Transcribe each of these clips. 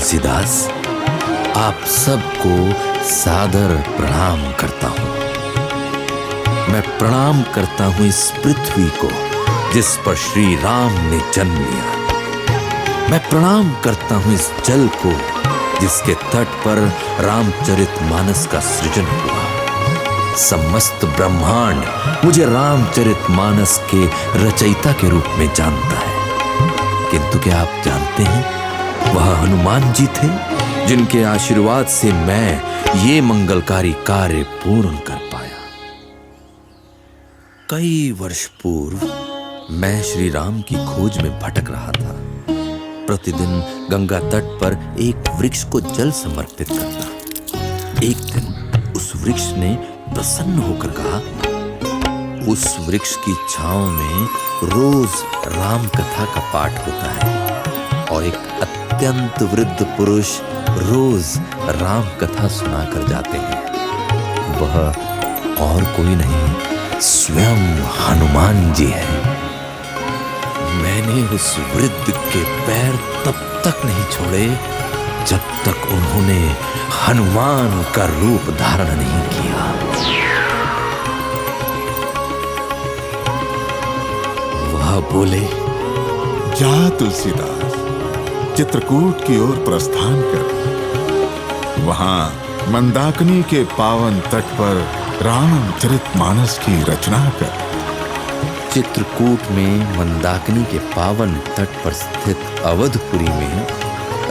तुलसीदास, आप सबको सादर प्रणाम करता हूं। मैं प्रणाम करता हूं इस पृथ्वी को जिस पर श्री राम ने जन्म लिया। मैं प्रणाम करता हूं इस जल को जिसके तट पर रामचरितमानस का सृजन हुआ। समस्त ब्रह्मांड मुझे रामचरितमानस के रचयिता के रूप में जानता है। किंतु क्या आप जानते हैं, वह हनुमान जी थे जिनके आशीर्वाद से मैं ये मंगलकारी कार्य पूर्ण कर पाया। कई वर्ष पूर्व मैं श्री राम की खोज में भटक रहा था। प्रतिदिन गंगा तट पर एक वृक्ष को जल समर्पित करता। एक दिन उस वृक्ष ने प्रसन्न होकर कहा, उस वृक्ष की छांव में रोज राम कथा का पाठ होता है और एक अत्यंत वृद्ध पुरुष रोज राम कथा सुनाकर जाते हैं। वह और कोई नहीं, स्वयं हनुमान जी हैं। मैंने उस वृद्ध के पैर तब तक नहीं छोड़े जब तक उन्होंने हनुमान का रूप धारण नहीं किया। वह बोले, जा तुलसीदास, चित्रकूट की ओर प्रस्थान कर। वहां मंदाकिनी के पावन तट पर रामचरितमानस की रचना कर। चित्रकूट में मंदाकिनी के पावन तट पर स्थित अवधपुरी में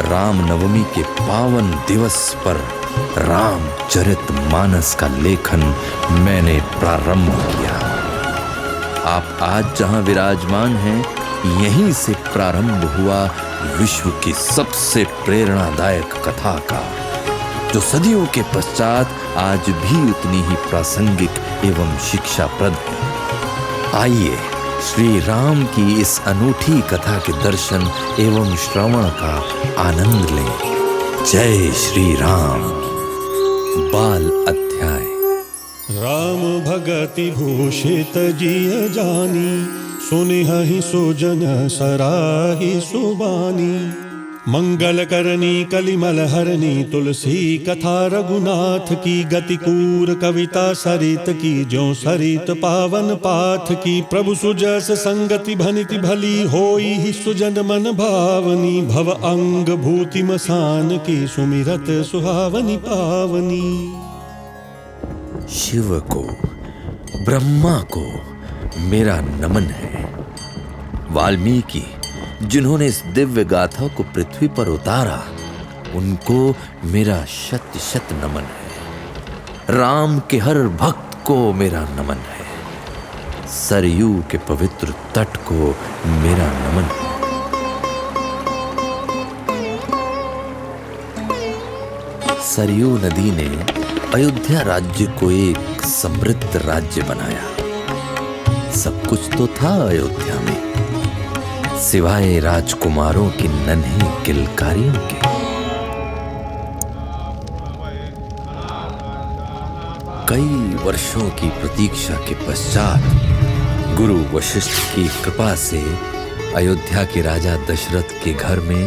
रामनवमी के पावन दिवस पर रामचरितमानस का लेखन मैंने प्रारंभ किया। आप आज जहां विराजमान हैं, यहीं से प्रारंभ हुआ विश्व की सबसे प्रेरणादायक कथा का, जो सदियों के पश्चात आज भी उतनी ही प्रासंगिक एवं शिक्षाप्रद है। आइए श्री राम की इस अनूठी कथा के दर्शन एवं श्रवण का आनंद लें। जय श्री राम। बाल अध्याय। राम भगति भूषित जिय जानी, सुनिहि सुजन सराहि सुबानी। मंगल करनी कलिमल हरनी, तुलसी कथा रघुनाथ की। गति कूर कविता सरित की, ज्यों सरित पावन पाथ की। प्रभु सुजस संगति भनिति भली, होई ही सुजन मन भावनी। भव अंग भूति मसान की, सुमिरत सुहावनी पावनी। शिव को, ब्रह्मा को मेरा नमन है। वाल्मीकि जिन्होंने इस दिव्य गाथा को पृथ्वी पर उतारा, उनको मेरा शत शत नमन है। राम के हर भक्त को मेरा नमन है। सरयू के पवित्र तट को मेरा नमन है। सरयू नदी ने अयोध्या राज्य को एक समृद्ध राज्य बनाया। सब कुछ तो था अयोध्या में, सिवाय राजकुमारों की नन्ही किलकारियों के। कई वर्षों की प्रतीक्षा के पश्चात गुरु वशिष्ठ की कृपा से अयोध्या के राजा दशरथ के घर में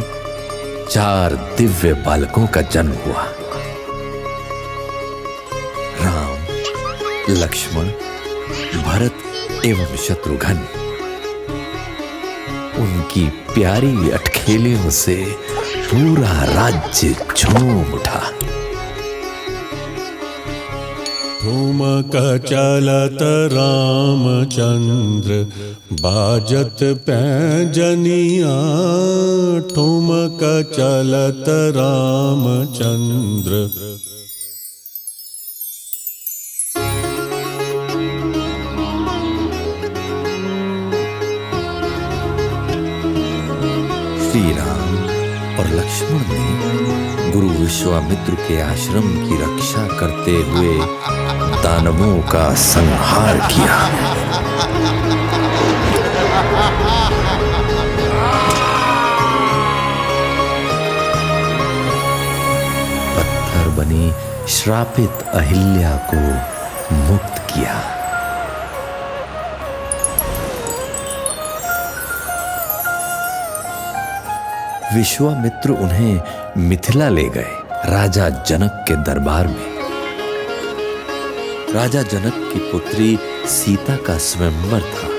4 दिव्य बालकों का जन्म हुआ। राम, लक्ष्मण, भरत एवं शत्रुघ्न। उनकी प्यारी अटखेलियों से पूरा राज्य झूम उठा। ठुमक चलत रामचंद्र, बाजत पैंजनिया। ठुमक चलत रामचंद्र। श्री राम और लक्ष्मण ने गुरु विश्वामित्र के आश्रम की रक्षा करते हुए दानवों का संहार किया। पत्थर बनी श्रापित अहिल्या को मुक्त किया। विश्वामित्र उन्हें मिथिला ले गए, राजा जनक के दरबार में। राजा जनक की पुत्री सीता का स्वयंवर था।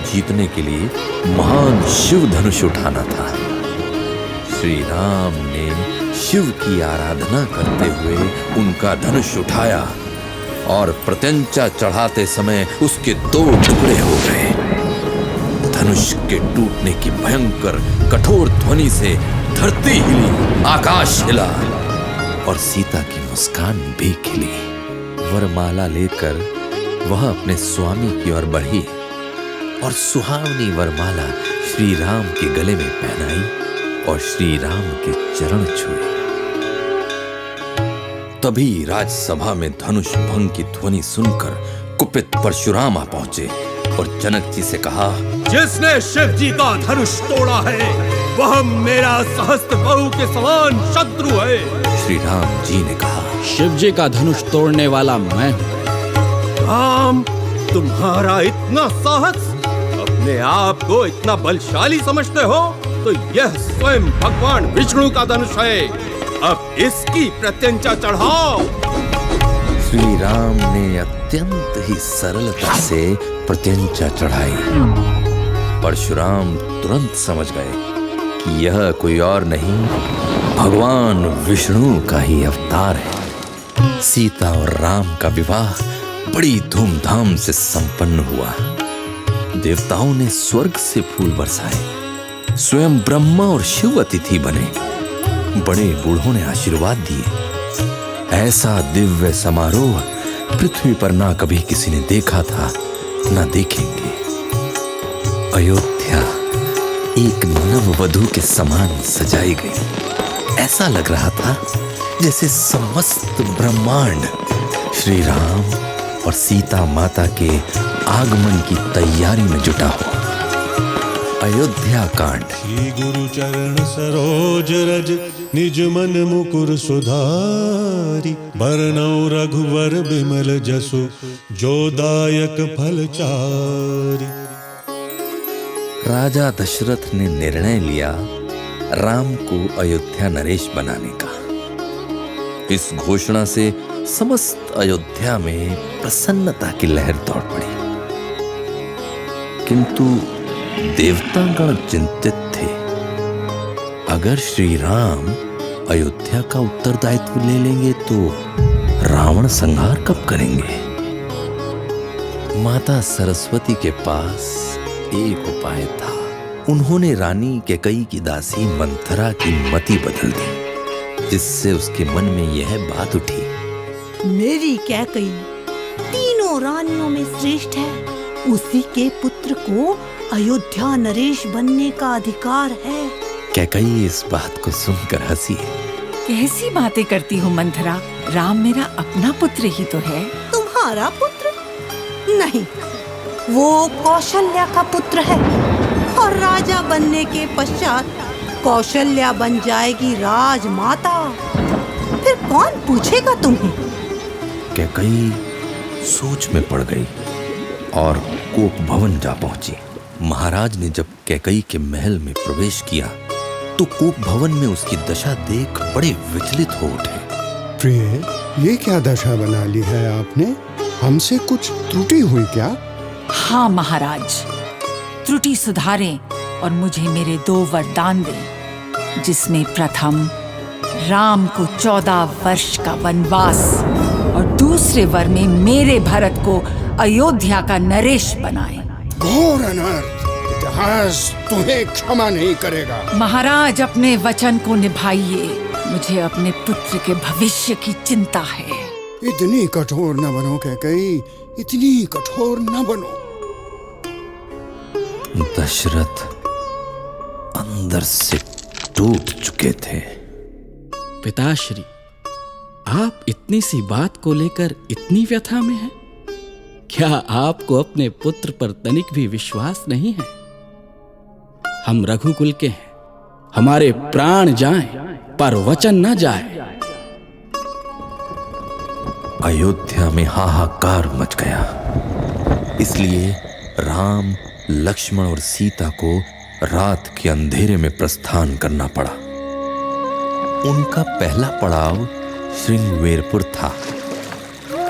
जीतने के लिए महान शिव धनुष उठाना था। श्री राम ने शिव की आराधना करते हुए उनका धनुष उठाया और प्रत्यंचा चढ़ाते समय उसके 2 टुकड़े हो गए। धनुष के टूटने की भयंकर कठोर ध्वनि से धरती हिली, आकाश हिला और सीता की मुस्कान भी खिली। वरमाला लेकर वह अपने स्वामी की ओर बढ़ी और सुहावनी वरमाला श्री राम के गले में पहनाई और श्री राम के चरण छुए। तभी राजसभा में धनुष भंग की ध्वनि सुनकर कुपित परशुराम आ पहुंचे और जनक जी से कहा, जिसने शिव जी का धनुष तोड़ा है वह मेरा सहस्त्र बाहु के समान शत्रु है। श्री राम जी ने कहा, शिव जी का धनुष तोड़ने वाला मैं हूँ। राम, तुम्हारा इतना साहस, अपने आप को इतना बलशाली समझते हो, तो यह स्वयं भगवान विष्णु का धनुष है। अब इसकी प्रत्यंचा चढ़ाओ। श्री राम ने अत्यंत ही सरलता से प्रत्यंचा चढ़ाई। परशुराम तुरंत समझ गए कि यह कोई और नहीं, भगवान विष्णु का ही अवतार है। सीता और राम का विवाह बड़ी धूमधाम से संपन्न हुआ। देवताओं ने स्वर्ग से फूल बरसाए। स्वयं ब्रह्मा और शिव अतिथि बने। बड़े बूढ़ों ने आशीर्वाद दिए। ऐसा दिव्य समारोह पृथ्वी पर ना कभी किसी ने देखा था, ना देखेंगे। अयोध्या एक नववधू के समान सजाई गई। ऐसा लग रहा था जैसे समस्त ब्रह्मांड श्री राम और सीता माता के आगमन की तैयारी में जुटा हो। अयोध्या कांड। श्री गुरु चरण सरोज रज निज मन मुकुर सुधारी, बरनउँ रघुवर बिमल जसु जो दायक फल चारि। राजा दशरथ ने निर्णय लिया राम को अयोध्या नरेश बनाने का। इस घोषणा से समस्त अयोध्या में प्रसन्नता की लहर दौड़ पड़ी। किंतु देवतागण चिंतित थे। अगर श्री राम अयोध्या का उत्तरदायित्व ले लेंगे तो रावण संहार कब करेंगे? माता सरस्वती के पास एक उपाय था। उन्होंने रानी कैकेयी की दासी मंथरा की मति बदल दी, जिससे उसके मन में यह बात उठी, मेरी कैकेयी तीनों रानियों में श्रेष्ठ है। उसी के पुत्र को अयोध्या नरेश बनने का अधिकार है। कैकेयी इस बात को सुनकर हंसी। कैसी बातें करती हो मंथरा, राम मेरा अपना पुत्र ही तो है। तुम्हारा पुत्र? नहीं, वो कौशल्या का पुत्र है और राजा बनने के पश्चात कौशल्या बन जाएगी राजमाता। फिर कौन पूछेगा तुम्हें? कैकेयी सोच में पड़ गई और कोप भवन जा पहुंची। महाराज ने जब कैकेयी के महल में प्रवेश किया तो कोप भवन में उसकी दशा देख बड़े विचलित हो उठे। प्रिय, ये क्या दशा बना ली है आपने? हमसे कुछ त्रुटि हुई क्या? हाँ महाराज, त्रुटि सुधारें और मुझे मेरे 2 वरदान दें, जिसमें प्रथम राम को 14 वर्ष का वनवास और दूसरे वर में मेरे भरत को अयोध्या का नरेश बनाएं। घोर अनर्थ, इतिहास तुम्हें क्षमा नहीं करेगा। महाराज अपने वचन को निभाइए, मुझे अपने पुत्र के भविष्य की चिंता है। इतनी कठोर न बनो कैकेयी, इतनी कठोर न बनो। दशरथ अंदर से टूट चुके थे। पिताश्री, आप इतनी सी बात को लेकर इतनी व्यथा में हैं? क्या आपको अपने पुत्र पर तनिक भी विश्वास नहीं है? हम रघुकुल के हैं, हमारे प्राण जाएं पर वचन न जाए। अयोध्या में हाहाकार मच गया। इसलिए राम, लक्ष्मण और सीता को रात के अंधेरे में प्रस्थान करना पड़ा। उनका पहला पड़ाव श्रृंगवेरपुर था,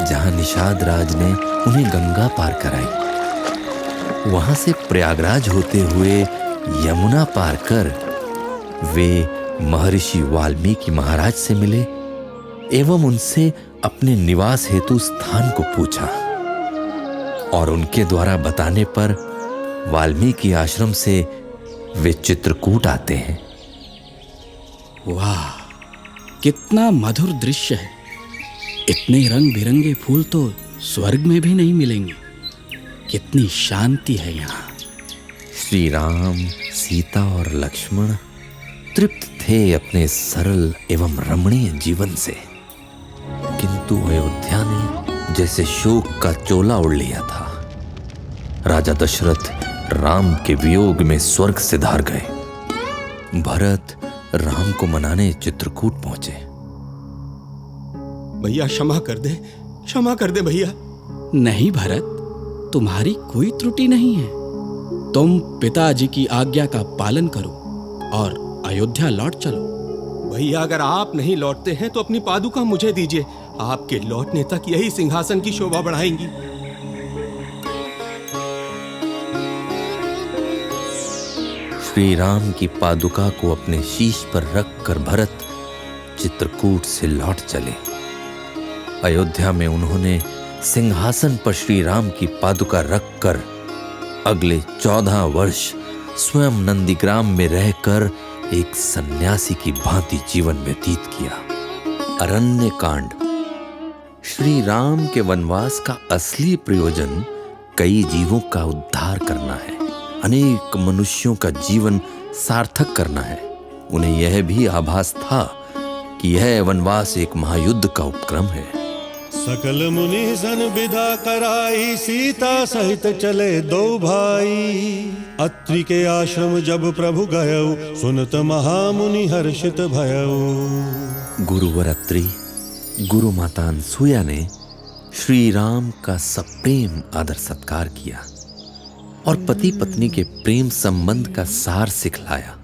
जहां निषाद राज ने उन्हें गंगा पार कराई। वहां से प्रयागराज होते हुए यमुना पार कर वे महर्षि वाल्मीकि महाराज से मिले एवं उनसे अपने निवास हेतु स्थान को पूछा, और उनके द्वारा बताने पर वाल्मीकि आश्रम से वे चित्रकूट आते हैं। वाह, कितना मधुर दृश्य है। इतने रंग बिरंगे फूल तो स्वर्ग में भी नहीं मिलेंगे। कितनी शांति है यहाँ। श्री राम, सीता और लक्ष्मण तृप्त थे अपने सरल एवं रमणीय जीवन से, किंतु अयोध्या ने जैसे शोक का चोला ओढ़ लिया था। राजा दशरथ राम के वियोग में स्वर्ग से धार गए। भरत राम को मनाने चित्रकूट पहुंचे। भैया क्षमा कर दे भैया। नहीं भरत, तुम्हारी कोई त्रुटि नहीं है। तुम पिताजी की आज्ञा का पालन करो और अयोध्या लौट चलो। भैया अगर आप नहीं लौटते हैं तो अपनी पादुका मुझे दीजिए। आपके लौटने तक यही सिंहासन की शोभा बढ़ाएंगी। श्री राम की पादुका को अपने शीश पर रखकर भरत चित्रकूट से लौट चले। अयोध्या में उन्होंने सिंहासन पर श्री राम की पादुका रखकर अगले 14 वर्ष स्वयं नंदीग्राम में रहकर एक सन्यासी की भांति जीवन व्यतीत किया। अरण्य कांड। श्री राम के वनवास का असली प्रयोजन कई जीवों का उद्धार करना है, अनेक मनुष्यों का जीवन सार्थक करना है। उन्हें यह भी आभास था कि यह वनवास एक महायुद्ध का उपक्रम है। सकल मुनि सन विदा कराई, सीता सहित चले दो भाई। अत्रि के आश्रम जब प्रभु गयो, सुनत महामुनि हर्षित भयो। गुरुवर अत्रि, गुरु माता अनसुया ने श्री राम का सप्रेम आदर सत्कार किया और पति पत्नी के प्रेम संबंध का सार सिखलाया।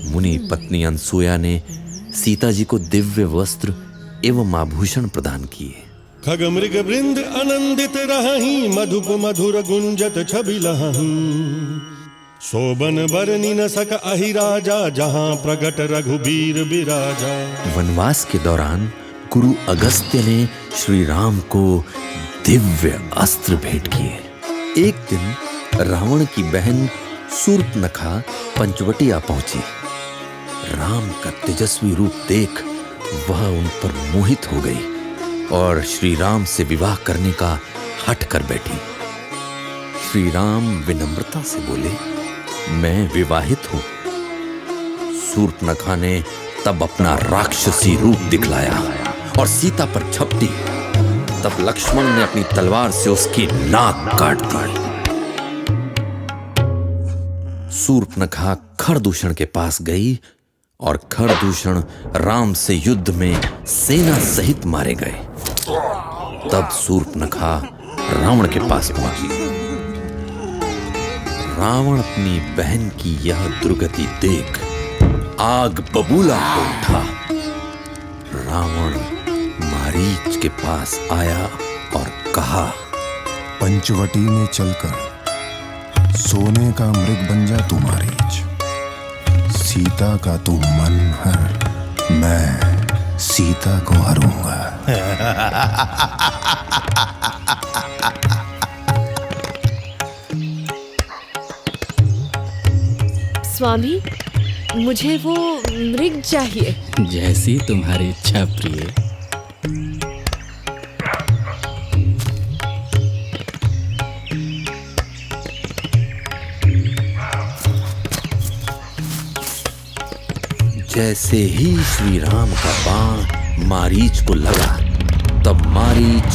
मुनि पत्नी अनसुया ने सीता जी को दिव्य वस्त्र एवं आभूषण प्रदान किए। खग मृग वृंद आनंदित रहहि, मधुप मधुर गुंजत छवि लहहि। शोभन बरनि न सक अहि राजा, जहां प्रगट रघुबीर बिराजा। वनवास के दौरान गुरु अगस्त्य ने श्री राम को दिव्य अस्त्र भेंट किए। एक दिन रावण की बहन शूर्पणखा पंचवटी आ पहुंची। राम का तेजस्वी रूप देख वह उन पर मोहित हो गई और श्री राम से विवाह करने का हठ कर बैठी। श्री राम विनम्रता से बोले, मैं विवाहित हूं। शूर्पणखा ने तब अपना राक्षसी रूप दिखलाया और सीता पर झपटी। तब लक्ष्मण ने अपनी तलवार से उसकी नाक काट दी। शूर्पणखा खरदूषण के पास गई और खरदूषण राम से युद्ध में सेना सहित मारे गए। तब शूर्पणखा रावण के पास पहुंची। रावण अपनी बहन की यह दुर्गति देख आग बबूला हो उठा। रावण मारीच के पास आया और कहा, पंचवटी में चलकर सोने का मृग बन जा तू मारीच। सीता का तू मन हर, मैं सीता को हरूंगा। स्वामी, मुझे वो मृग चाहिए। जैसी तुम्हारी इच्छा प्रिय। जैसे ही श्री राम का बाण मारीच को लगा, तब मारीच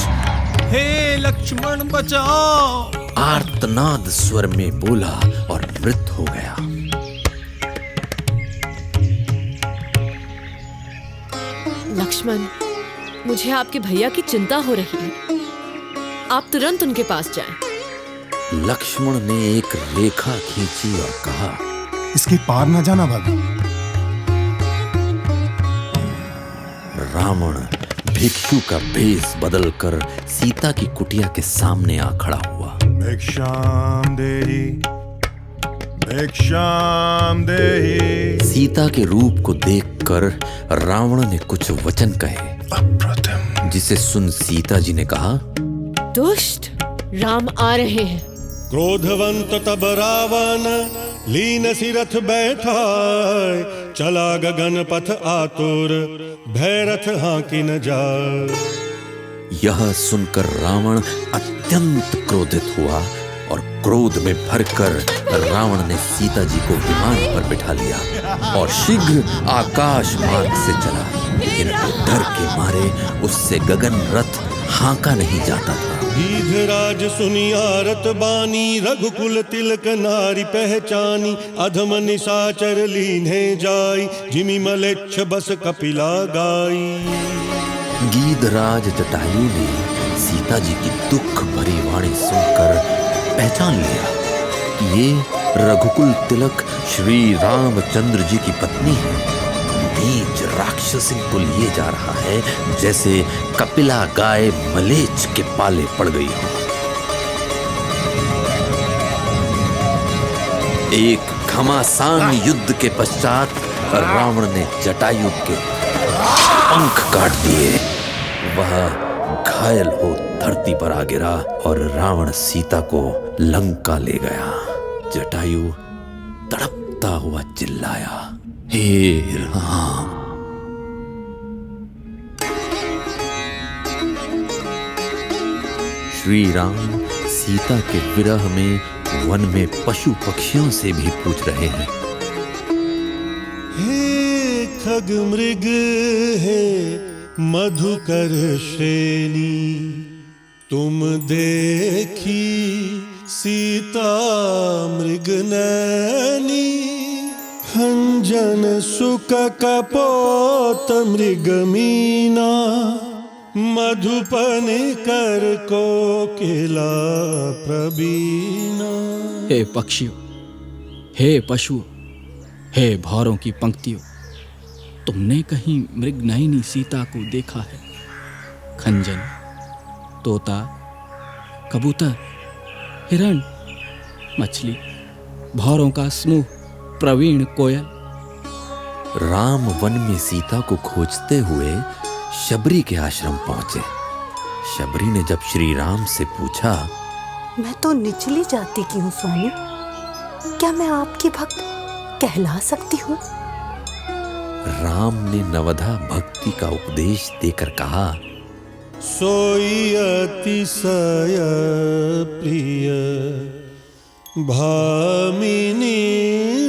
हे लक्ष्मण बचाओ आर्तनाद स्वर में बोला और मृत हो गया। लक्ष्मण, मुझे आपके भैया की चिंता हो रही है। आप तुरंत उनके पास जाएं। लक्ष्मण ने एक रेखा खींची और कहा, इसके पार न जाना भाभी। रावण भिक्षु का भेष बदलकर सीता की कुटिया के सामने आ खड़ा हुआ। भिक्षाम देहि, भिक्षाम देहि। सीता के रूप को देखकर रावण ने कुछ वचन कहे, अप्रतिम। जिसे सुन सीता जी ने कहा, दुष्ट, राम आ रहे हैं। क्रोधवंत तब रावण लीन सिरथ बैठा, चला गगन पथ आतुर भैरथ हांकी न जाए। यह सुनकर रावण अत्यंत क्रोधित हुआ और क्रोध में भरकर रावण ने सीता जी को विमान पर बिठा लिया और शीघ्र आकाश मार्ग से चला। किंतु डर के मारे उससे गगन रथ हांका नहीं जाता था। गीधराज सुनियारत बानी, रघुकुल तिलक नारी पहचानी। अधम निशाचर लीन्हे जाई, जिमि मलेच्छ बस कपिला गाई। गीधराज जटायु ने सीता जी की दुख भरी वाणी सुनकर पहचान लिया कि ये रघुकुल तिलक श्री रामचंद्र जी की पत्नी है। नीच राक्षसी को लिए जा रहा है जैसे कपिला गाय मलेच्छ के पाले पड़ गई हो। एक घमासान युद्ध के पश्चात रावण ने जटायु के पंख काट दिए। वह घायल हो धरती पर आ गिरा और रावण सीता को लंका ले गया। जटायु तड़पता हुआ चिल्लाया, हे राम। श्री राम सीता के विरह में वन में पशु पक्षियों से भी पूछ रहे हैं, हे खग मृग, हे मधुकर श्रेणी, तुम देखी सीता मृग नैनी। खंजन सुक कपोत मृग मीना, मधुपन कर कोकिला प्रवीणा। हे पक्षियों, हे पशुओं, हे भौरों की पंक्तियों, तुमने कहीं मृगनयनी सीता को देखा है? खंजन, तोता, कबूतर, हिरण, मछली, भौरों का समूह, प्रवीण कोयल। राम वन में सीता को खोजते हुए शबरी के आश्रम पहुंचे। शबरी ने जब श्री राम से पूछा, मैं तो निचली जाति की हूँ स्वामी, क्या मैं आपकी भक्त कहला सकती हूँ? राम ने नवधा भक्ति का उपदेश देकर कहा, सोई अतिशय प्रिय भामिनी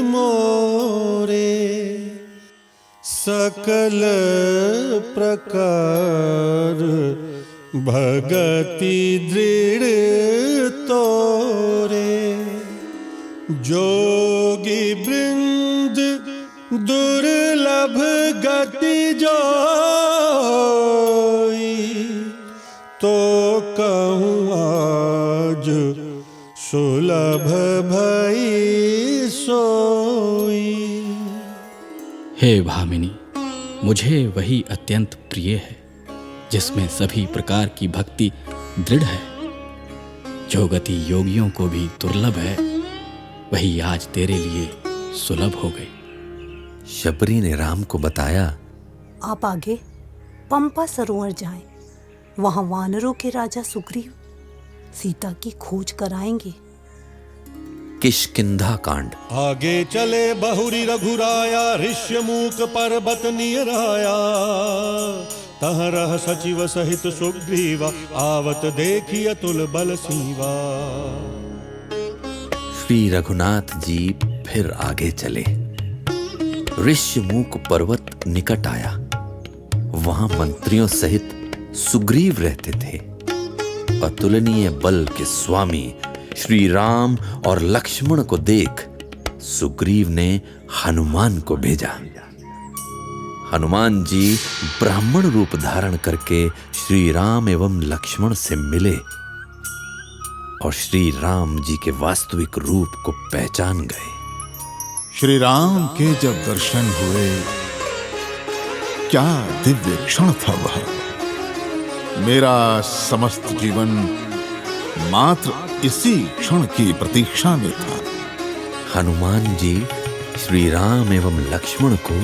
मोरे, सकल प्रकार भगति दृढ़ तोरे। जोगी वृंद दुर्लभ गति जोई, तो कहूँ आज सुलभ भई सोई। हे भामिनी, मुझे वही अत्यंत प्रिय है जिसमें सभी प्रकार की भक्ति दृढ़ है। जो गति योगियों को भी दुर्लभ है, वही आज तेरे लिए सुलभ हो गई। शबरी ने राम को बताया, आप आगे पंपा सरोवर जाएं, वहां वानरों के राजा सुग्रीव सीता की खोज कराएंगे। किष्किंधा कांड। आगे चले बहुरी रघुराया, ऋष्यमूक पर्वत नियराया। तह रह सचिव सहित सुग्रीवा, आवत देखी अतुल बल सीवा। श्री रघुनाथ जी फिर आगे चले। ऋष्यमूक पर्वत निकट आया। वहां मंत्रियों सहित सुग्रीव रहते थे। अतुलनीय बल के स्वामी श्री राम और लक्ष्मण को देख सुग्रीव ने हनुमान को भेजा। हनुमान जी ब्राह्मण रूप धारण करके श्री राम एवं लक्ष्मण से मिले। और श्री राम जी के वास्तविक रूप को पहचान गए। श्री राम के जब दर्शन हुए, क्या दिव्य क्षण था वह। मेरा समस्त जीवन मात्र इसी क्षण की प्रतीक्षा में था। हनुमान जी श्री राम एवं लक्ष्मण को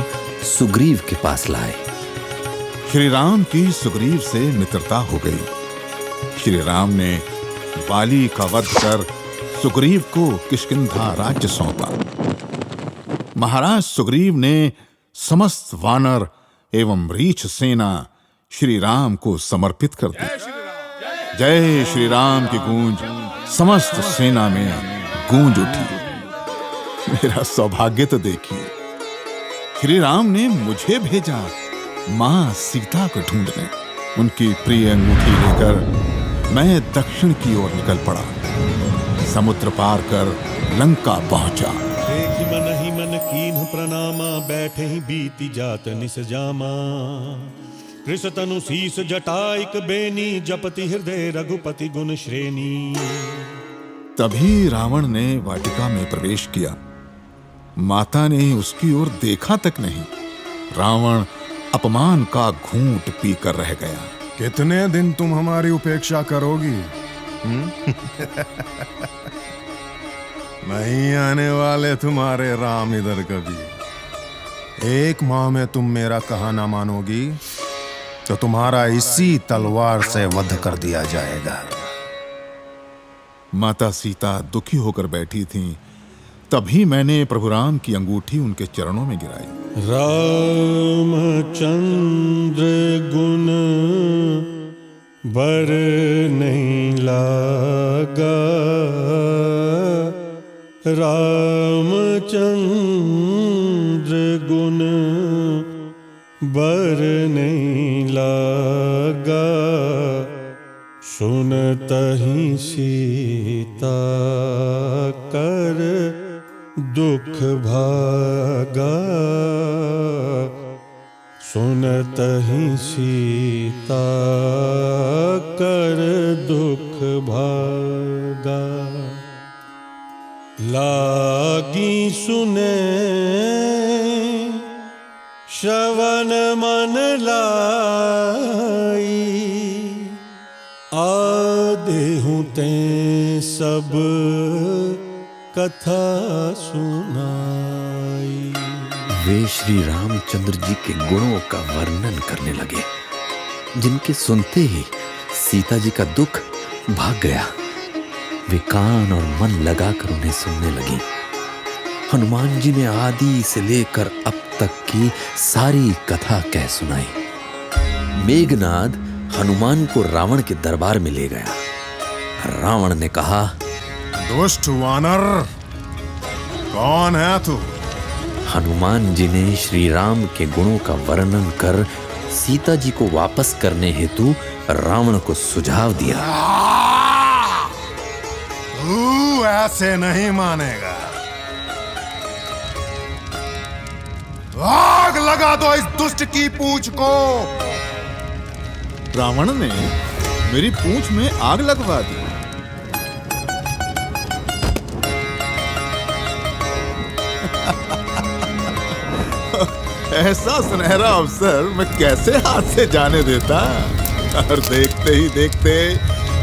सुग्रीव के पास लाए। श्री राम की सुग्रीव से मित्रता हो गई। श्री राम ने बाली का वध कर सुग्रीव को किष्किंधा राज्य सौंपा। महाराज सुग्रीव ने समस्त वानर एवं रीछ सेना श्री राम को समर्पित कर दी। जय श्री राम की गूंज समस्त सेना में गूंज उठी। मेरा सौभाग्य तो देखिए, श्री राम ने मुझे भेजा मां सीता को ढूंढने। उनकी प्रिय अंगूठी लेकर मैं दक्षिण की ओर निकल पड़ा। समुद्र पार कर लंका पहुंचा। देखि मन ही मन कीन्ह प्रणामा, बैठे ही बीती जात निस जामा। कृष तनु शीस जटाइक बेनी, जपति हृदय रघुपति गुण श्रेणी। तभी रावण ने वाटिका में प्रवेश किया। माता ने उसकी ओर देखा तक नहीं। रावण अपमान का घूंट पीकर रह गया। कितने दिन तुम हमारी उपेक्षा करोगी? नहीं आने वाले तुम्हारे राम इधर कभी। एक माह में तुम मेरा कहा ना मानोगी तो तुम्हारा इसी तलवार से वध कर दिया जाएगा। माता सीता दुखी होकर बैठी थीं। तभी मैंने प्रभु राम की अंगूठी उनके चरणों में गिराई। रामचंद्र गुण बर नहीं लागा, रामचंद्र गुण बर नहीं लागा। सुनतहि सीता कर दुख भागा। सुनतहि सीता कर दुख भागा। लागी सुने श्रवण मन लाई, आदेहु ते सब कथा सुनाई। वे श्री रामचंद्र जी के गुणों का वर्णन करने लगे, जिनके सुनते ही सीता जी का दुख भाग गया। वे कान और मन लगाकर उन्हें सुनने लगी। हनुमान जी ने आदि से लेकर अब तक की सारी कथा कह सुनाई। मेघनाद हनुमान को रावण के दरबार में ले गया। रावण ने कहा, दुष्ट वानर, कौन है तू? हनुमान जी ने श्री राम के गुणों का वर्णन कर सीता जी को वापस करने हेतु रावण को सुझाव दिया। तू ऐसे नहीं मानेगा। आग लगा दो इस दुष्ट की पूंछ को। रावण ने मेरी पूंछ में आग लगवा दी। ऐसा सुनहरा अवसर मैं कैसे हाथ से जाने देता। और देखते ही देखते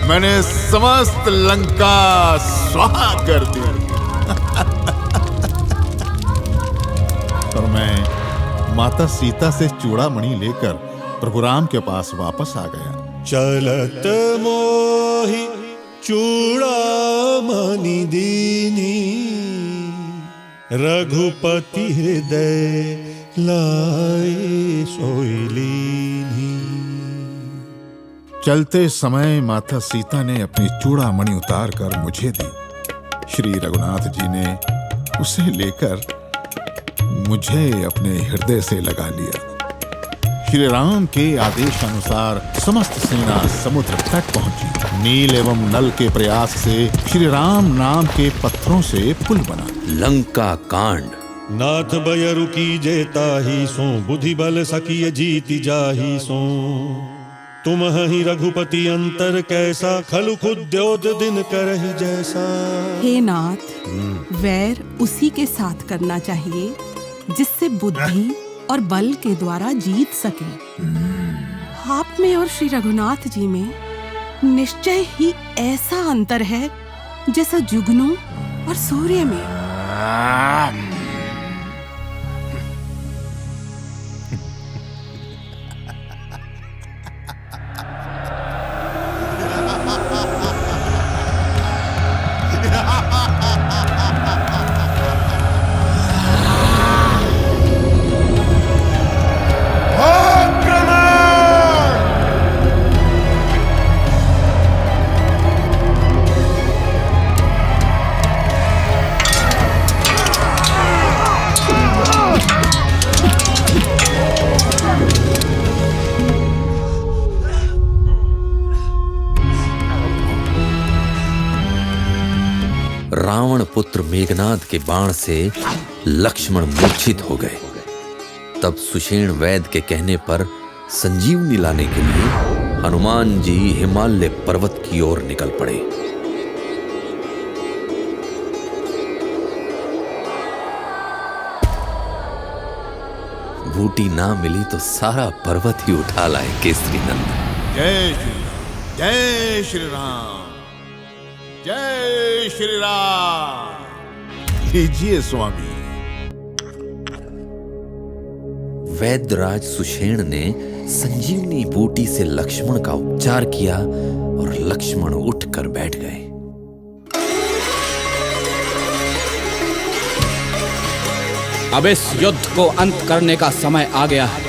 मैंने समस्त लंका स्वाहा कर दी। और मैं माता सीता से चूड़ामणि लेकर प्रभु राम के पास वापस आ गया। चलत मोहि चूड़ामणि दीनी, रघुपति हृदय लाए सोई लीनी। चलते समय माता सीता ने अपनी चूड़ामणि उतार कर मुझे दी। श्री रघुनाथ जी ने उसे लेकर मुझे अपने हृदय से लगा लिया। श्री राम के आदेश अनुसार समस्त सेना समुद्र तट पहुंची। नील एवं नल के प्रयास से श्री राम नाम के पत्थरों से पुल बना। लंका कांड। नाथ बयरु की जेता ही सो, बुद्धि बल सकिय जीति जाही सो। तुम ही रघुपति अंतर कैसा, खलु खुद्योत दिन करहि जैसा। हे नाथ, वैर उसी के साथ करना चाहिए जिससे बुद्धि और बल के द्वारा जीत सके। आप में और श्री रघुनाथ जी में निश्चय ही ऐसा अंतर है जैसा जुगनू और सूर्य में। रावण पुत्र मेघनाद के बाण से लक्ष्मण मूर्छित हो गए। तब सुषेण वैद्य के कहने पर संजीवनी लाने के लिए हनुमान जी हिमालय पर्वत की ओर निकल पड़े। बूटी ना मिली तो सारा पर्वत ही उठा लाए केसरी नंदन। जय श्री राम, जय श्री राम, जय श्री राम। लीजिए स्वामी। वैद्यराज सुषेण ने संजीवनी बूटी से लक्ष्मण का उपचार किया और लक्ष्मण उठकर बैठ गए। अब इस युद्ध को अंत करने का समय आ गया है।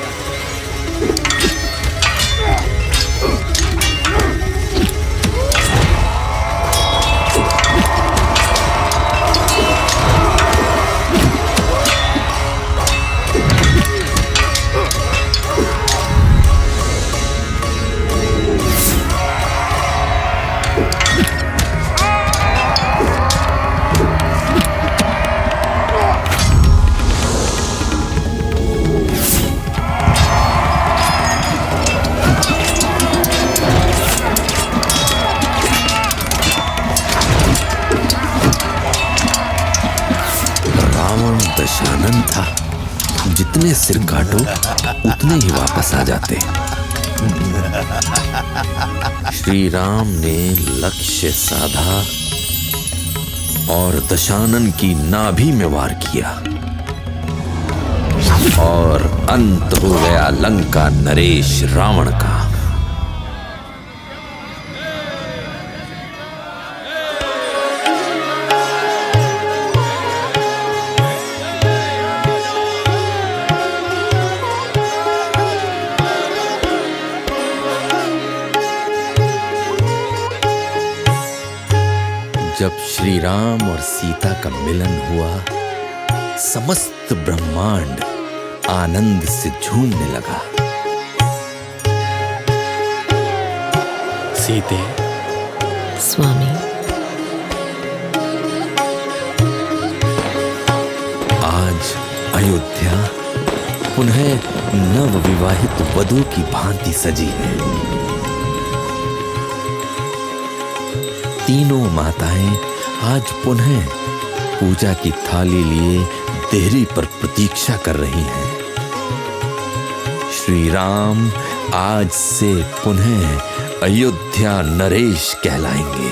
दशानन था, जितने सिर काटो उतने ही वापस आ जाते। श्री राम ने लक्ष्य साधा और दशानन की नाभि में वार किया और अंत हो गया लंका नरेश रावण का। जब श्री राम और सीता का मिलन हुआ, समस्त ब्रह्मांड आनंद से झूमने लगा। सीते, स्वामी, आज अयोध्या पुनः नवविवाहित वधू की भांति सजी है। तीनों माताएं आज पुनः पूजा की थाली लिए देहरी पर प्रतीक्षा कर रही हैं। श्री राम आज से पुनः अयोध्या नरेश कहलाएंगे।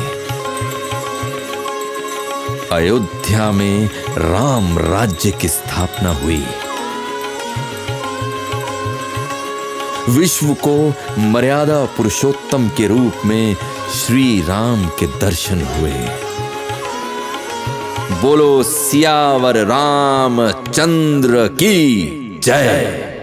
अयोध्या में राम राज्य की स्थापना हुई। विश्व को मर्यादा पुरुषोत्तम के रूप में श्री राम के दर्शन हुए। बोलो सियावर रामचंद्र की जय।